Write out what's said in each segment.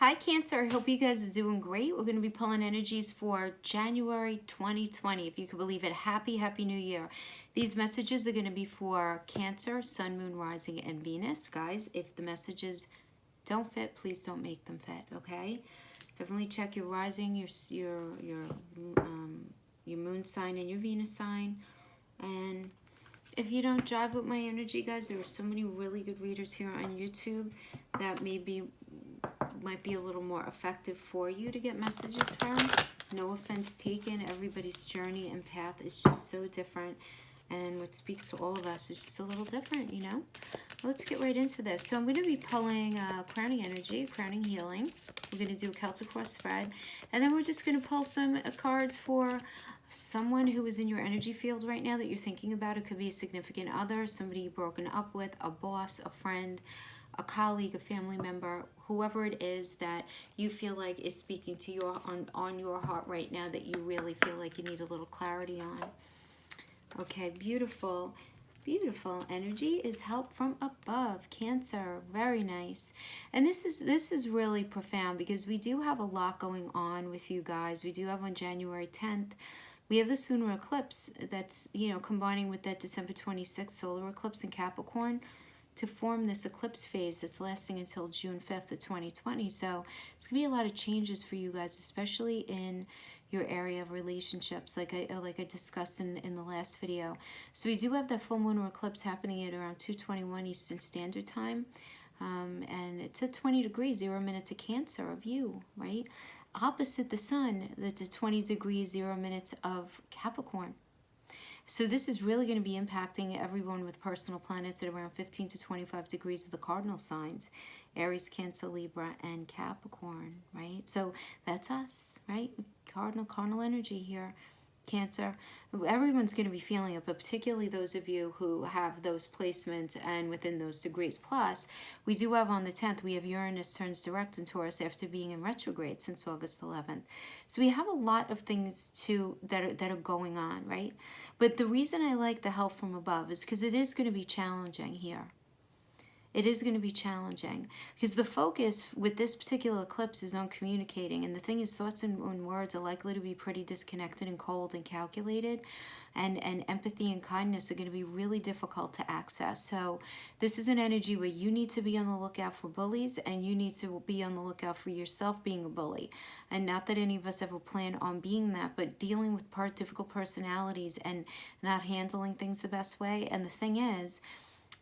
Hi Cancer, I hope you guys are doing great. We're going to be pulling energies for January 2020. If you can believe it, happy New Year. These messages are going to be for Cancer, Sun, Moon, Rising, and Venus. Guys, if the messages don't fit, please don't make them fit, okay? Definitely check your rising, your moon sign and your Venus sign. And if you don't jive with my energy, guys, there are so many really good readers here on YouTube that might be a little more effective for you to get messages from. No offense taken. Everybody's journey and path is just so different. And what speaks to all of us is just a little different, you know? Let's get right into this. So I'm going to be pulling crowning energy, crowning healing. We're going to do a Celtic Cross spread. And then we're just going to pull some cards for someone who is in your energy field right now that you're thinking about. It could be a significant other, somebody you've broken up with, a boss, a friend, a colleague, a family member, whoever it is that you feel like is speaking to you on your heart right now that you really feel like you need a little clarity on. Okay, beautiful. Beautiful energy is help from above, Cancer. Very nice. And this is really profound because we do have a lot going on with you guys. We do have on January 10th, we have the lunar eclipse that's, you know, combining with that December 26th solar eclipse in Capricorn to form this eclipse phase that's lasting until June 5th of 2020. So it's going to be a lot of changes for you guys, especially in your area of relationships, like I discussed in the last video. So we do have that full moon eclipse happening at around 2:21 Eastern Standard Time. And it's at 20 degrees, 0 minutes of Cancer of you, right? Opposite the sun, that's at 20 degrees, 0 minutes of Capricorn. So this is really going to be impacting everyone with personal planets at around 15 to 25 degrees of the cardinal signs, Aries, Cancer, Libra, and Capricorn, right? So that's us, right? Cardinal energy here. Cancer, everyone's going to be feeling it, but particularly those of you who have those placements and within those degrees. Plus, we do have on the 10th, we have Uranus turns direct in Taurus after being in retrograde since August 11th. So we have a lot of things that are going on, right? But the reason I like the help from above is because it is going to be challenging here. It is going to be challenging because the focus with this particular eclipse is on communicating. And the thing is, thoughts and words are likely to be pretty disconnected and cold and calculated. And empathy and kindness are going to be really difficult to access. So this is an energy where you need to be on the lookout for bullies, and you need to be on the lookout for yourself being a bully. And not that any of us ever plan on being that, but dealing with difficult personalities and not handling things the best way. And the thing is,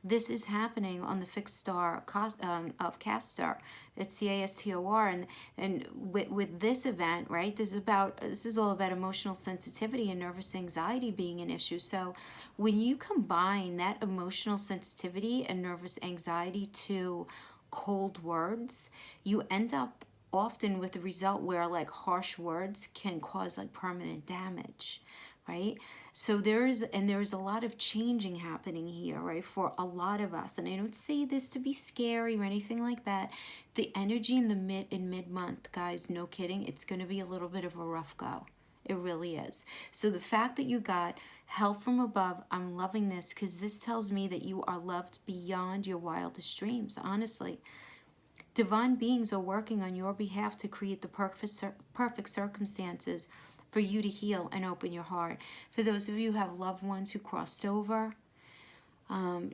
this is happening on the fixed star of Castor. It's CASTOR, and with this event, right? This is all about emotional sensitivity and nervous anxiety being an issue. So when you combine that emotional sensitivity and nervous anxiety to cold words, you end up often with a result where like harsh words can cause like permanent damage, right? So there is a lot of changing happening here, right, for a lot of us. And I don't say this to be scary or anything like that. The energy in the mid-month, guys, no kidding, it's going to be a little bit of a rough go. It really is. So the fact that you got help from above, I'm loving this because this tells me that you are loved beyond your wildest dreams, honestly. Divine beings are working on your behalf to create the perfect circumstances for you to heal and open your heart. For those of you who have loved ones who crossed over,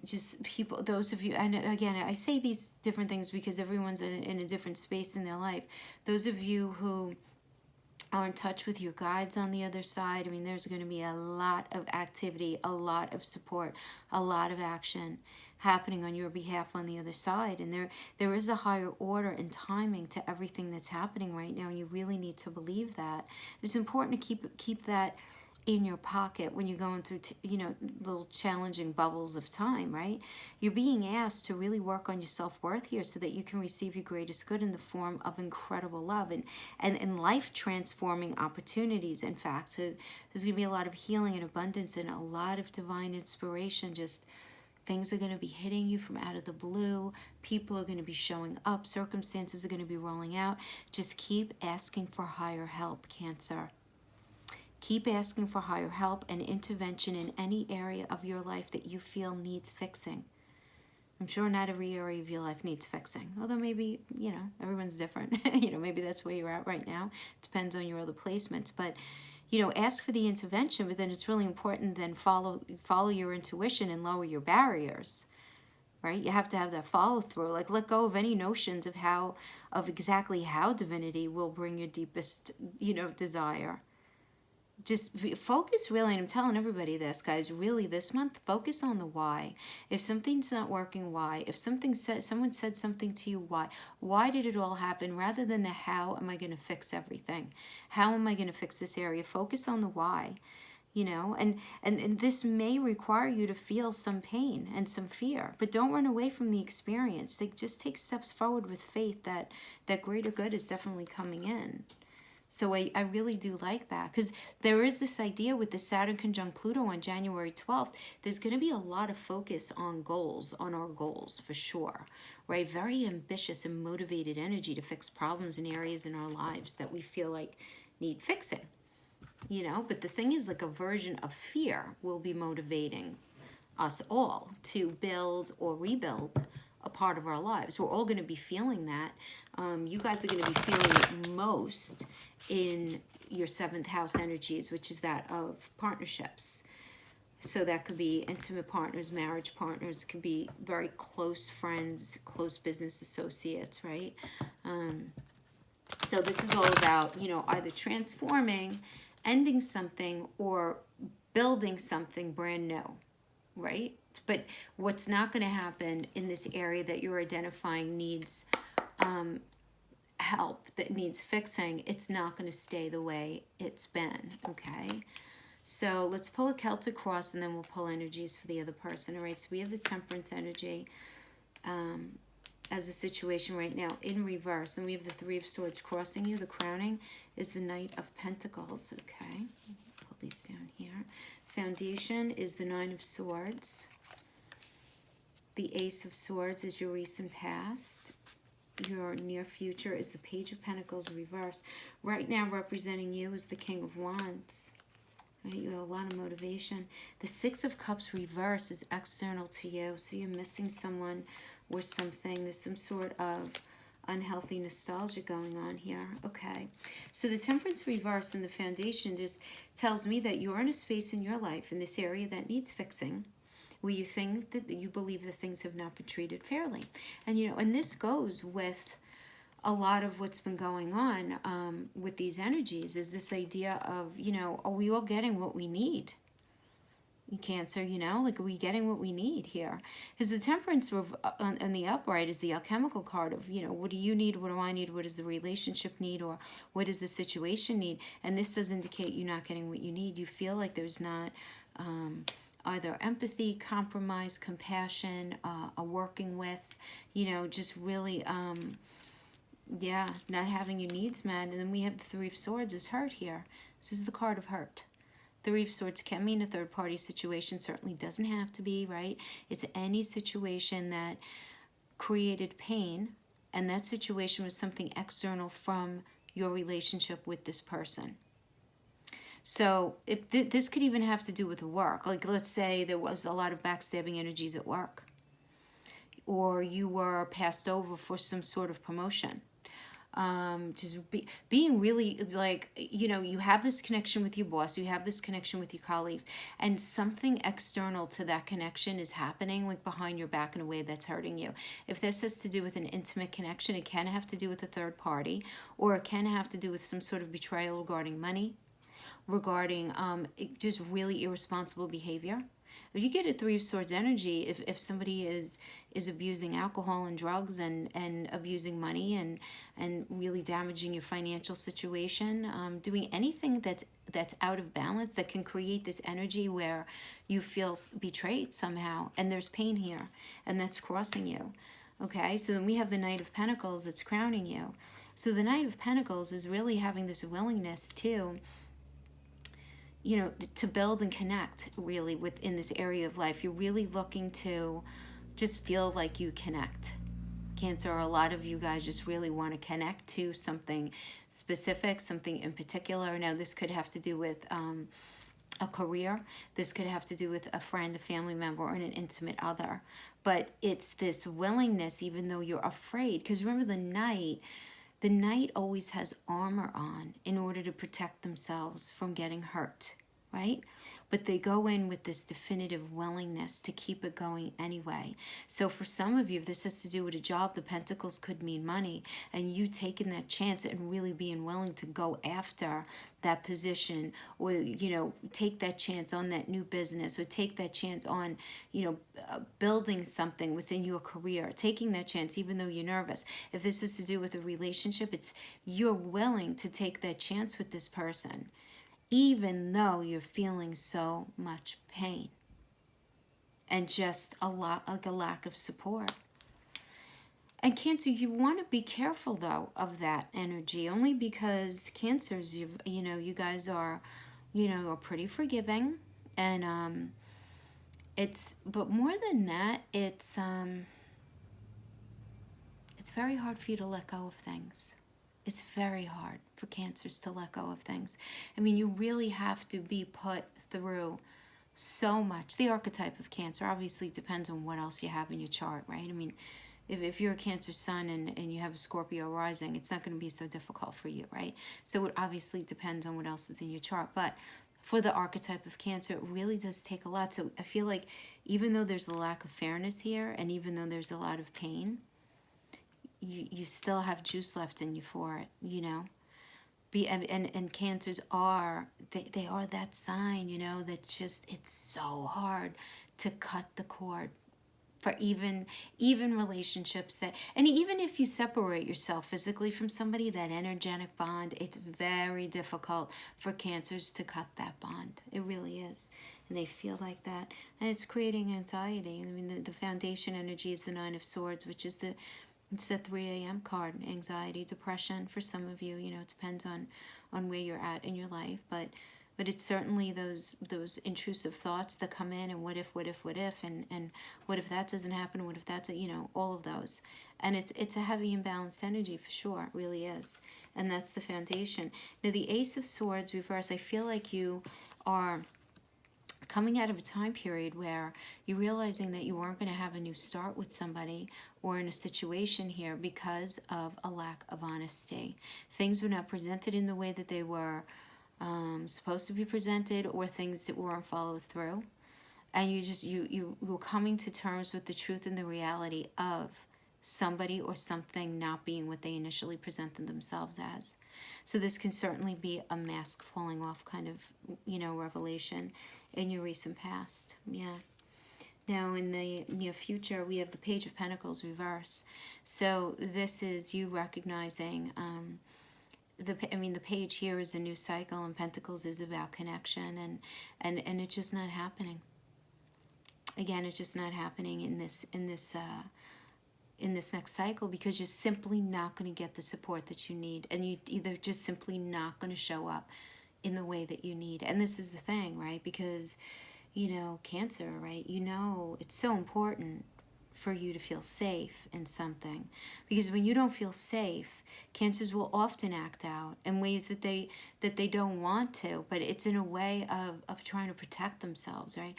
just people, those of you, and again, I say these different things because everyone's in a different space in their life. Those of you who are in touch with your guides on the other side, I mean, there's going to be a lot of activity, a lot of support, a lot of action happening on your behalf on the other side. And there is a higher order and timing to everything that's happening right now, and you really need to believe that. It's important to keep that in your pocket when you're going through, little challenging bubbles of time, right? You're being asked to really work on your self-worth here so that you can receive your greatest good in the form of incredible love and life-transforming opportunities. In fact, so there's going to be a lot of healing and abundance and a lot of divine inspiration. Just things are going to be hitting you from out of the blue. People are going to be showing up. Circumstances are going to be rolling out. Just keep asking for higher help, Cancer. Keep asking for higher help and intervention in any area of your life that you feel needs fixing. I'm sure not every area of your life needs fixing. Although maybe, you know, everyone's different. You know, maybe that's where you're at right now. Depends on your other placements. But, you know, ask for the intervention, but then it's really important then follow your intuition and lower your barriers. Right? You have to have that follow through. Like, let go of any notions of exactly how divinity will bring your deepest, you know, desire. Just focus really, and I'm telling everybody this, guys, really this month, focus on the why. If something's not working, why? If someone said something to you, why? Why did it all happen? Rather than the how am I going to fix everything? How am I going to fix this area? Focus on the why. You know, and this may require you to feel some pain and some fear, but don't run away from the experience. Like, just take steps forward with faith that greater good is definitely coming in. So I really do like that, because there is this idea with the Saturn conjunct Pluto on January 12th, there's going to be a lot of focus on goals, on our goals for sure, right? Very ambitious and motivated energy to fix problems in areas in our lives that we feel like need fixing. You know, but the thing is, like, a version of fear will be motivating us all to build or rebuild a part of our lives. We're all going to be feeling that. You guys are going to be feeling it most in your 7th house energies, which is that of partnerships. So that could be intimate partners, marriage partners, could be very close friends, close business associates, right? So this is all about, you know, either transforming, ending something, or building something brand new, right? But what's not going to happen in this area that you're identifying needs help, that needs fixing, it's not going to stay the way it's been, okay? So let's pull a Celtic Cross, and then we'll pull energies for the other person, all right? So we have the Temperance energy as a situation right now in reverse, and we have the Three of Swords crossing you. The crowning is the Knight of Pentacles, okay? Pull these down here. Foundation is the Nine of Swords. The Ace of Swords is your recent past. Your near future is the Page of Pentacles reverse. Right now representing you is the King of Wands. Right? You have a lot of motivation. The Six of Cups reverse is external to you, so you're missing someone or something. There's some sort of unhealthy nostalgia going on here. Okay, so the Temperance reverse and the Foundation just tells me that you're in a space in your life, in this area that needs fixing, where you think that you believe that things have not been treated fairly. And, you know, and this goes with a lot of what's been going on with these energies, is this idea of, you know, are we all getting what we need? Cancer, you know, like, are we getting what we need here? Because the Temperance on the upright is the alchemical card of, you know, what do you need? What do I need? What does the relationship need? Or what does the situation need? And this does indicate you're not getting what you need. You feel like there's not either empathy, compromise, compassion, a working with, you know, just really, yeah, not having your needs met. And then we have the Three of Swords is hurt here. This is the card of hurt. Three of Swords can mean a third-party situation, certainly doesn't have to be, right? It's any situation that created pain, and that situation was something external from your relationship with this person. So if this could even have to do with work. Like, let's say there was a lot of backstabbing energies at work, or you were passed over for some sort of promotion. Just being really, like, you know, you have this connection with your boss, you have this connection with your colleagues, and something external to that connection is happening, like, behind your back in a way that's hurting you. If this has to do with an intimate connection, it can have to do with a third party, or it can have to do with some sort of betrayal regarding money, regarding just really irresponsible behavior. If you get a Three of Swords energy, if somebody is abusing alcohol and drugs and abusing money and really damaging your financial situation, doing anything that's out of balance, that can create this energy where you feel betrayed somehow, and there's pain here, and that's crossing you. Okay, so then we have the Knight of Pentacles that's crowning you. So the Knight of Pentacles is really having this willingness to, you know, to build and connect really within this area of life. You're really looking to just feel like you connect. Cancer, a lot of you guys just really want to connect to something specific, something in particular. Now, this could have to do with a career. This could have to do with a friend, a family member, or an intimate other. But it's this willingness, even though you're afraid. Because remember, the knight always has armor on in order to protect themselves from getting hurt, right? But they go in with this definitive willingness to keep it going anyway. So for some of you, if this has to do with a job, the pentacles could mean money, and you taking that chance and really being willing to go after that position, or, you know, take that chance on that new business, or take that chance on, you know, building something within your career, taking that chance even though you're nervous. If this is to do with a relationship, it's you're willing to take that chance with this person, even though you're feeling so much pain and just a lack of support. And Cancer, you want to be careful though of that energy, only because Cancers, you guys are, are pretty forgiving, and but more than that, it's very hard for you to let go of things. It's very hard for Cancers to let go of things. I mean, you really have to be put through so much. The archetype of Cancer obviously depends on what else you have in your chart, right? I mean, if you're a Cancer sun and you have a Scorpio rising, it's not going to be so difficult for you, right? So it obviously depends on what else is in your chart. But for the archetype of Cancer, it really does take a lot. So I feel like even though there's a lack of fairness here, and even though there's a lot of pain, you still have juice left in you for it, and Cancers are, they are that sign, that just, it's so hard to cut the cord for even relationships that, and even if you separate yourself physically from somebody, that energetic bond, it's very difficult for Cancers to cut that bond. It really is. And they feel like that, and it's creating anxiety. I mean, the foundation energy is the Nine of Swords, which is it's the 3 a.m. card. Anxiety, depression for some of you. It depends on where you're at in your life, but it's certainly those intrusive thoughts that come in, and what if, and what if that doesn't happen, what if that's all of those. And it's a heavy imbalanced energy for sure. It really is. And that's the foundation. Now the Ace of Swords reverse, I feel like you are coming out of a time period where you're realizing that you aren't going to have a new start with somebody or in a situation here because of a lack of honesty. Things were not presented in the way that they were supposed to be presented, or things that weren't followed through. And you were coming to terms with the truth and the reality of somebody or something not being what they initially presented themselves as. So this can certainly be a mask falling off kind of, revelation in your recent past. Yeah. Now in the near future, we have the Page of Pentacles reverse. So this is you recognizing, the page here is a new cycle, and Pentacles is about connection, and it's just not happening. Again, it's just not happening in this next cycle, because you're simply not going to get the support that you need, and you either just simply not going to show up in the way that you need. And this is the thing, right? Because, Cancer, right? It's so important for you to feel safe in something, because when you don't feel safe, Cancers will often act out in ways that they don't want to, but it's in a way of trying to protect themselves, right?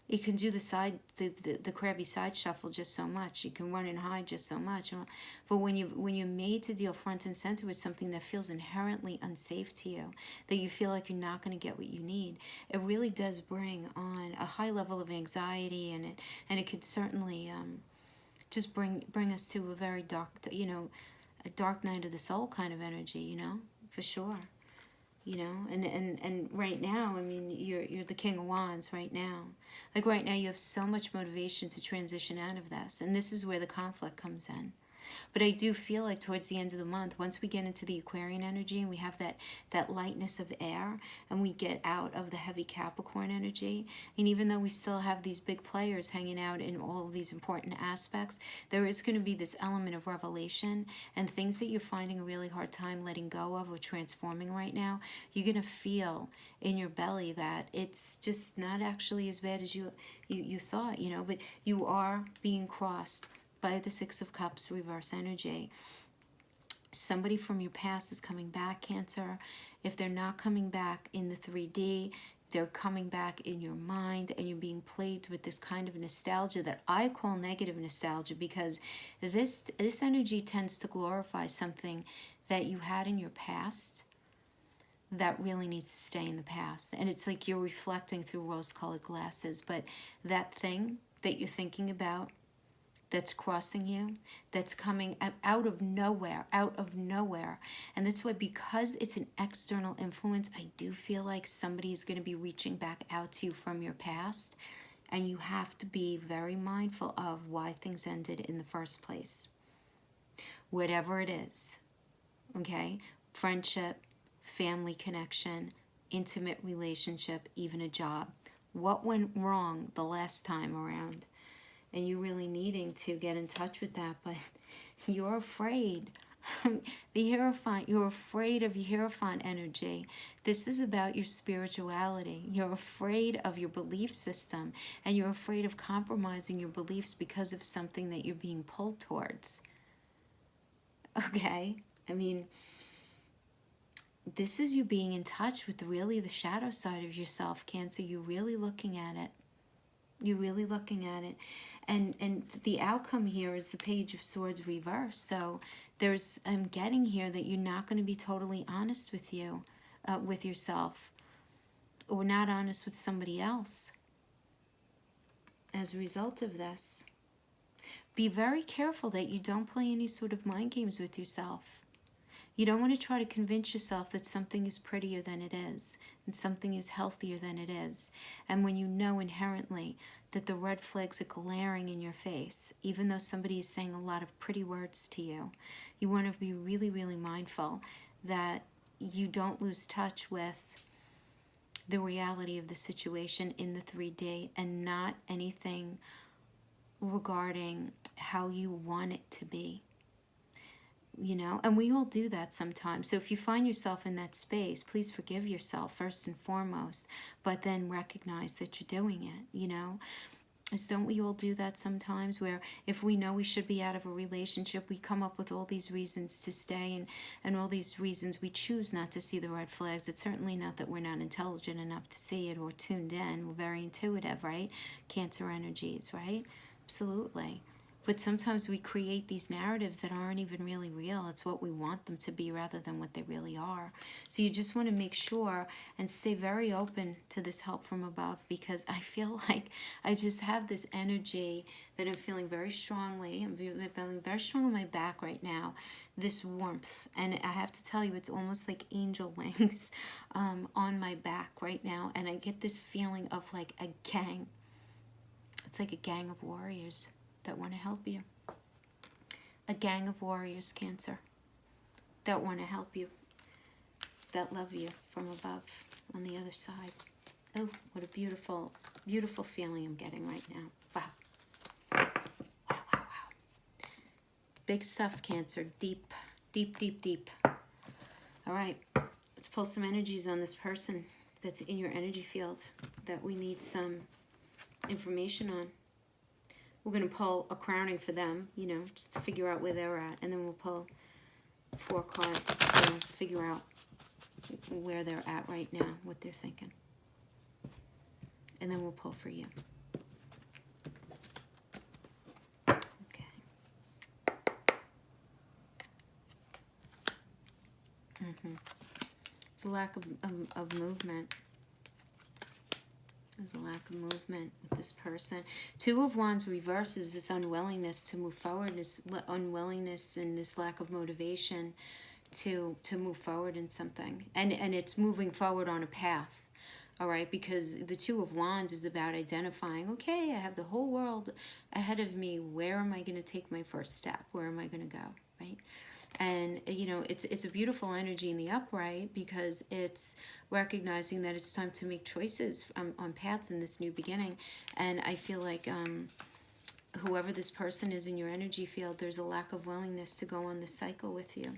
You can do the crabby side shuffle just so much. You can run and hide just so much. But when you're made to deal front and center with something that feels inherently unsafe to you, that you feel like you're not going to get what you need, it really does bring on a high level of anxiety, and it could certainly just bring us to a very dark, a dark night of the soul kind of energy, for sure. And right now, I mean, you're the King of Wands right now. Like right now, you have so much motivation to transition out of this, and this is where the conflict comes in. But I do feel like towards the end of the month, once we get into the Aquarian energy and we have that lightness of air, and we get out of the heavy Capricorn energy, and even though we still have these big players hanging out in all of these important aspects, there is going to be this element of revelation, and things that you're finding a really hard time letting go of or transforming right now, you're going to feel in your belly that it's just not actually as bad as you thought, but you are being crossed by the Six of Cups reverse energy. Somebody from your past is coming back, Cancer. If they're not coming back in the 3D, They're coming back in your mind, and you're being plagued with this kind of nostalgia that I call negative nostalgia, because this energy tends to glorify something that you had in your past that really needs to stay in the past. And it's like you're reflecting through rose-colored glasses, but that thing that you're thinking about that's crossing you, that's coming out of nowhere. And that's why, because it's an external influence, I do feel like somebody is going to be reaching back out to you from your past, and you have to be very mindful of why things ended in the first place. Whatever it is, okay? Friendship, family connection, intimate relationship, even a job. What went wrong the last time around? And you really needing to get in touch with that, but you're afraid. The Hierophant, you're afraid of your Hierophant energy. This is about your spirituality. You're afraid of your belief system, and you're afraid of compromising your beliefs because of something that you're being pulled towards. Okay? I mean, this is you being in touch with really the shadow side of yourself, Cancer. You're really looking at it. You're really looking at it. And the outcome here is the Page of Swords reverse. So I'm getting here that you're not going to be totally honest with with yourself, or not honest with somebody else as a result of this. Be very careful that you don't play any sort of mind games with yourself. You don't want to try to convince yourself that something is prettier than it is, and something is healthier than it is. And when you know inherently that the red flags are glaring in your face, even though somebody is saying a lot of pretty words to you, you want to be really, really mindful that you don't lose touch with the reality of the situation in the 3D, and not anything regarding how you want it to be. You know, and we all do that sometimes. So if you find yourself in that space, please forgive yourself first and foremost, but then recognize that you're doing it, you know. Don't we all do that sometimes, where if we know we should be out of a relationship, we come up with all these reasons to stay, and all these reasons we choose not to see the red flags. It's certainly not that we're not intelligent enough to see it or tuned in. We're very intuitive, right? Cancer energies, right? Absolutely. But sometimes we create these narratives that aren't even really real. It's what we want them to be rather than what they really are. So you just want to make sure and stay very open to this help from above, because I feel like I just have this energy that I'm feeling very strongly. I'm feeling very strong in my back right now, this warmth. And I have to tell you, it's almost like angel wings on my back right now. And I get this feeling of like a gang. It's like a gang of warriors that want to help you. A gang of warriors, Cancer, that want to help you, that love you from above on the other side. Oh, what a beautiful, beautiful feeling I'm getting right now. Wow. Wow, wow, wow. Big stuff, Cancer. Deep, deep, deep, deep. All right, let's pull some energies on this person that's in your energy field that we need some information on. We're going to pull a crowning for them, you know, just to figure out where they're at. And then we'll pull 4 cards to figure out where they're at right now, what they're thinking. And then we'll pull for you. Okay. There's a lack of movement. There's a lack of movement with this person. 2 of Wands reverses this unwillingness to move forward, this unwillingness and this lack of motivation to move forward in something. And it's moving forward on a path, all right? Because the 2 of Wands is about identifying, okay, I have the whole world ahead of me. Where am I going to take my first step? Where am I going to go, right? And, you know, it's a beautiful energy in the upright, because it's recognizing that it's time to make choices on paths in this new beginning. And I feel like whoever this person is in your energy field, there's a lack of willingness to go on this cycle with you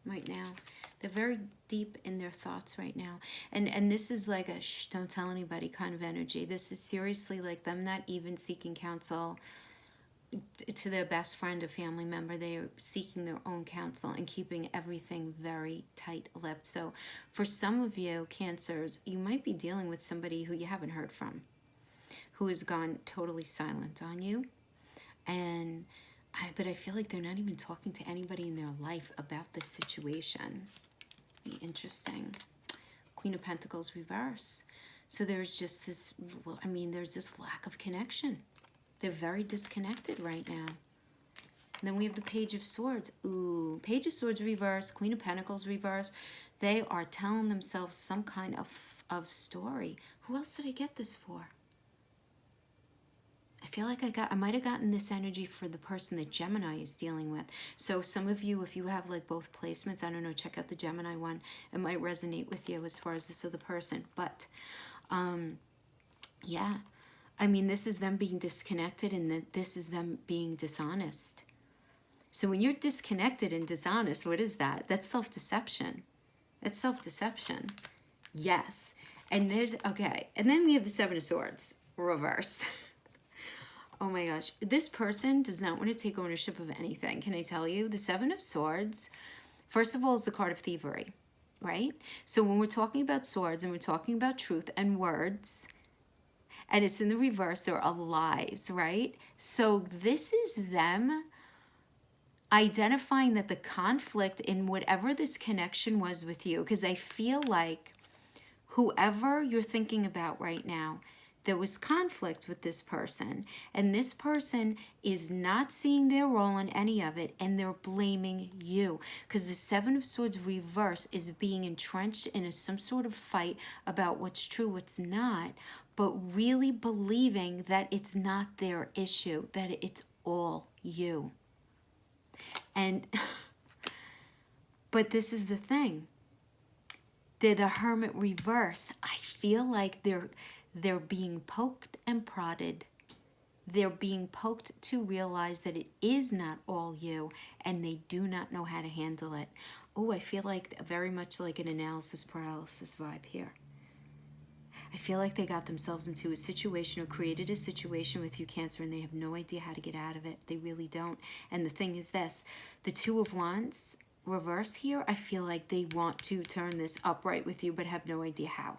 right now. They're very deep in their thoughts right now. And this is like a shh, don't tell anybody kind of energy. This is seriously like them not even seeking counsel, to their best friend or family member. They are seeking their own counsel and keeping everything very tight-lipped. So for some of you, Cancers, you might be dealing with somebody who you haven't heard from, who has gone totally silent on you. And but I feel like they're not even talking to anybody in their life about this situation. Be interesting. Queen of Pentacles reverse. So there's just this, I mean, there's this lack of connection. They're very disconnected right now. And then we have the Page of Swords. Ooh, Page of Swords reverse, Queen of Pentacles reverse. They are telling themselves some kind of story. Who else did I get this for? I feel like I might have gotten this energy for the person that Gemini is dealing with. So some of you, if you have like both placements, I don't know, check out the Gemini one. It might resonate with you as far as this other person. But, yeah. I mean, this is them being disconnected, and this is them being dishonest. So when you're disconnected and dishonest, what is that? That's self-deception. It's self-deception. Yes. And there's, okay. And then we have the Seven of Swords, reverse. Oh my gosh. This person does not want to take ownership of anything. Can I tell you? The Seven of Swords, first of all, is the card of thievery, right? So when we're talking about swords and we're talking about truth and words, and it's in the reverse, there are lies, right? So this is them identifying that the conflict in whatever this connection was with you, because I feel like whoever you're thinking about right now, there was conflict with this person, and this person is not seeing their role in any of it, and they're blaming you, because the Seven of Swords reverse is being entrenched in some sort of fight about what's true, what's not, but really believing that it's not their issue, that it's all you. And but this is the thing, they're the Hermit reverse. I feel like they're being poked and prodded. They're being poked to realize that it is not all you, and they do not know how to handle it. Oh, I feel like very much like an analysis paralysis vibe here. I feel like they got themselves into a situation or created a situation with you, Cancer, and they have no idea how to get out of it. They really don't. And the thing is this, the Two of Wands reverse here, I feel like they want to turn this upright with you, but have no idea how.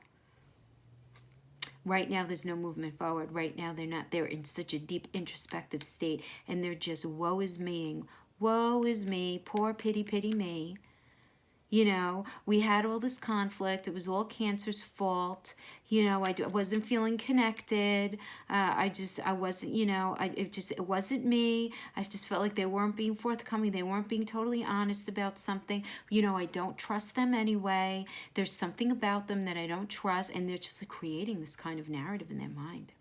Right now, there's no movement forward. Right now, they're in such a deep introspective state, and they're just woe is meing. Woe is me, poor pity, pity me. You know, we had all this conflict. It was all Cancer's fault. You know, I wasn't feeling connected. I wasn't, you know, it wasn't me. I just felt like they weren't being forthcoming. They weren't being totally honest about something. You know, I don't trust them anyway. There's something about them that I don't trust. And they're just like creating this kind of narrative in their mind.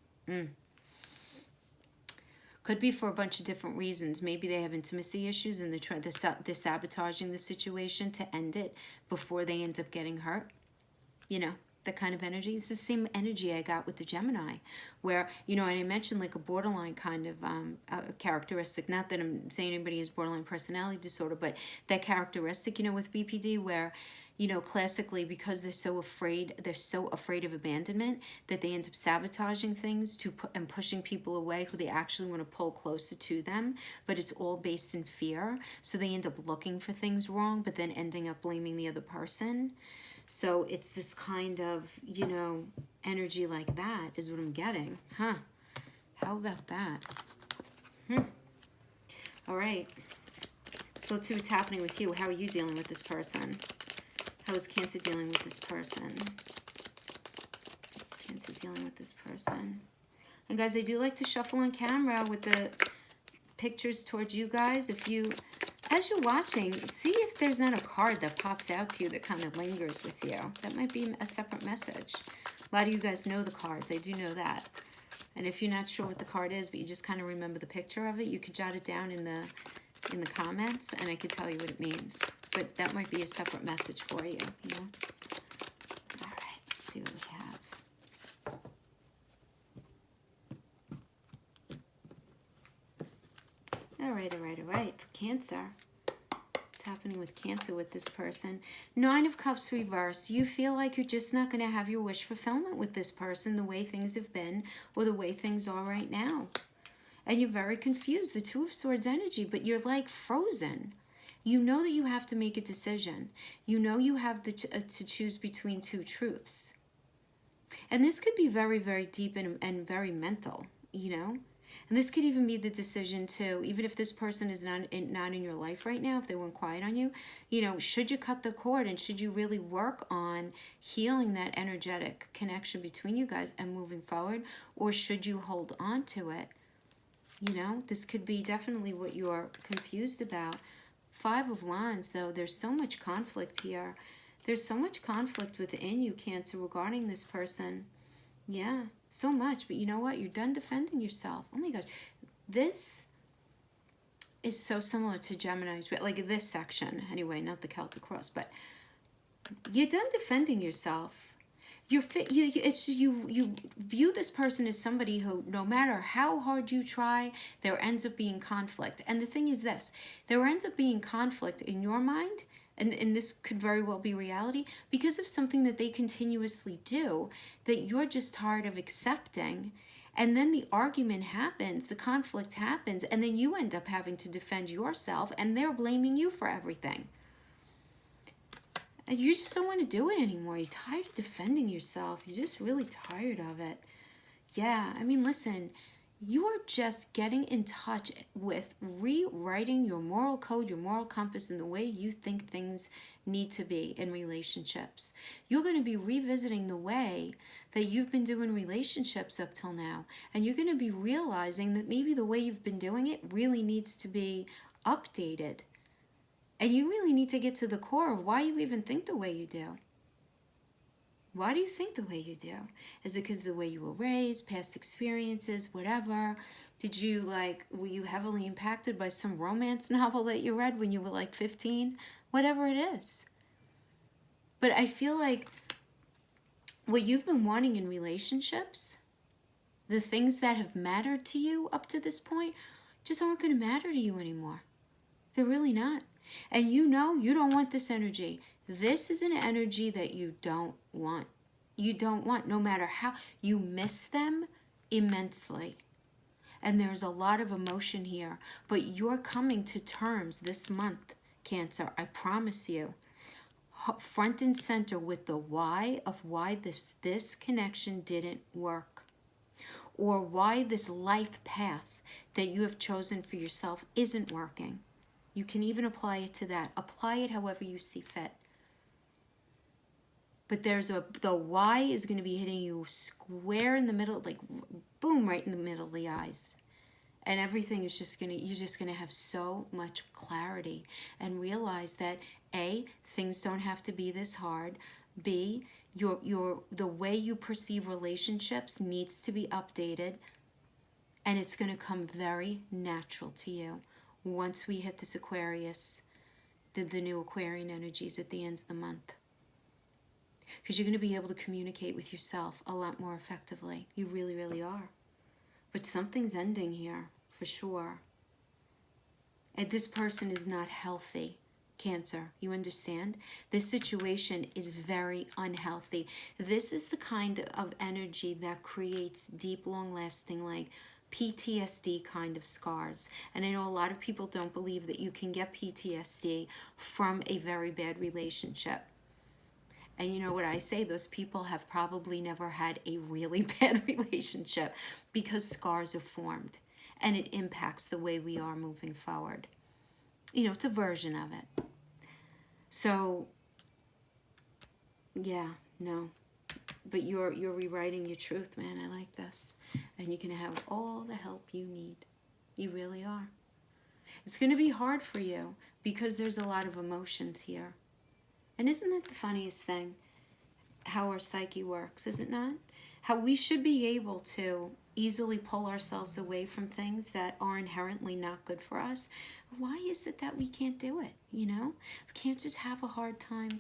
Could be for a bunch of different reasons. Maybe they have intimacy issues and they're sabotaging the situation to end it before they end up getting hurt. You know, that kind of energy. It's the same energy I got with the Gemini, where, you know, and I mentioned like a borderline kind of characteristic. Not that I'm saying anybody has borderline personality disorder, but that characteristic, you know, with BPD where, you know, classically, because they're so afraid of abandonment that they end up sabotaging things and pushing people away who they actually want to pull closer to them, but it's all based in fear. So they end up looking for things wrong, but then ending up blaming the other person. So it's this kind of, you know, energy like that is what I'm getting. Huh. How about that? All right. So let's see what's happening with you. How are you dealing with this person? How is Cancer dealing with this person? How is Cancer dealing with this person? And guys, I do like to shuffle on camera with the pictures towards you guys. If you, as you're watching, see if there's not a card that pops out to you that kind of lingers with you. That might be a separate message. A lot of you guys know the cards. I do know that. And if you're not sure what the card is, but you just kind of remember the picture of it, you could jot it down in the comments, and I could tell you what it means. But that might be a separate message for you, you know? All right, let's see what we have. All right. For Cancer, what's happening with Cancer with this person? Nine of Cups reverse. You feel like you're just not going to have your wish fulfillment with this person the way things have been or the way things are right now. And you're very confused, the Two of Swords energy, but you're like frozen. You know that you have to make a decision. You know you have to choose between two truths. And this could be very, very deep and very mental, you know? And this could even be the decision to, even if this person is not in your life right now, if they went quiet on you, you know, should you cut the cord and should you really work on healing that energetic connection between you guys and moving forward, or should you hold on to it? You know, this could be definitely what you're confused about. Five of Wands, though, there's so much conflict here. There's so much conflict within you, Cancer, regarding this person. Yeah, so much. But you know what? You're done defending yourself. Oh my gosh. This is so similar to Gemini's, but like this section. Anyway, not the Celtic Cross, but you're done defending yourself. You view this person as somebody who, no matter how hard you try, there ends up being conflict. And the thing is this, there ends up being conflict in your mind, and this could very well be reality, because of something that they continuously do that you're just tired of accepting. And then the argument happens, the conflict happens, and then you end up having to defend yourself, and they're blaming you for everything. And you just don't want to do it anymore. You're tired of defending yourself. You're just really tired of it. Yeah, I mean, listen, you are just getting in touch with rewriting your moral code, your moral compass, and the way you think things need to be in relationships. You're going to be revisiting the way that you've been doing relationships up till now. And you're going to be realizing that maybe the way you've been doing it really needs to be updated. And you really need to get to the core of why you even think the way you do. Why do you think the way you do? Is it because of the way you were raised, past experiences, whatever? Were you heavily impacted by some romance novel that you read when you were like 15? Whatever it is. But I feel like what you've been wanting in relationships, the things that have mattered to you up to this point, just aren't going to matter to you anymore. They're really not. And you know you don't want this energy. This is an energy that you don't want. You don't want, no matter how. You miss them immensely. And there's a lot of emotion here. But you're coming to terms this month, Cancer. I promise you. Front and center with the why of why this connection didn't work. Or why this life path that you have chosen for yourself isn't working. You can even apply it to that. Apply it however you see fit. But the why is going to be hitting you square in the middle, like boom, right in the middle of the eyes. And everything is you're just going to have so much clarity and realize that A, things don't have to be this hard. B, the way you perceive relationships needs to be updated. And it's going to come very natural to you. Once we hit this Aquarius, the new Aquarian energies at the end of the month. Because you're going to be able to communicate with yourself a lot more effectively. You really, really are. But something's ending here, for sure. And this person is not healthy, Cancer. You understand? This situation is very unhealthy. This is the kind of energy that creates deep, long-lasting, like, PTSD kind of scars. And I know a lot of people don't believe that you can get PTSD from a very bad relationship. And you know what I say? Those people have probably never had a really bad relationship because scars are formed and it impacts the way we are moving forward. You know, it's a version of it. So, yeah, no. But you're rewriting your truth, man. I like this. And you're going to have all the help you need. You really are. It's going to be hard for you because there's a lot of emotions here. And isn't that the funniest thing? How our psyche works, is it not? How we should be able to easily pull ourselves away from things that are inherently not good for us. Why is it that we can't do it, you know? We can't just have a hard time,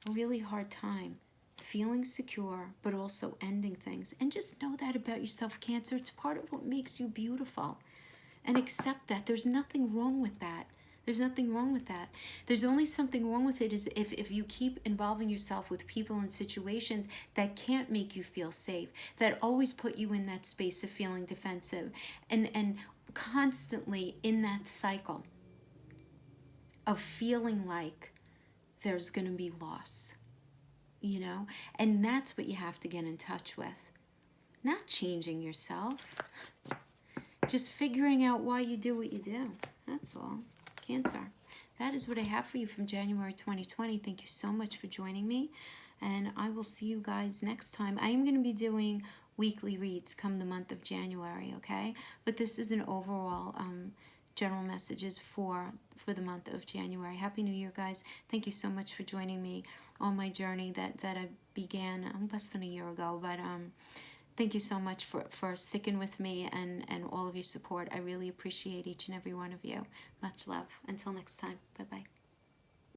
a really hard time, feeling secure, but also ending things. And just know that about yourself, Cancer. It's part of what makes you beautiful. And accept that. There's nothing wrong with that. There's nothing wrong with that. There's only something wrong with it is if you keep involving yourself with people and situations that can't make you feel safe, that always put you in that space of feeling defensive and constantly in that cycle of feeling like there's going to be loss, you know? And that's what you have to get in touch with. Not changing yourself. Just figuring out why you do what you do. That's all. Cancer. That is what I have for you from January 2020. Thank you so much for joining me. And I will see you guys next time. I am going to be doing weekly reads come the month of January, okay? But this is an overall general messages for the month of January. Happy New Year, guys. Thank you so much for joining me on my journey that I began less than a year ago. But thank you so much for sticking with me and all of your support. I really appreciate each and every one of you. Much love. Until next time. Bye-bye.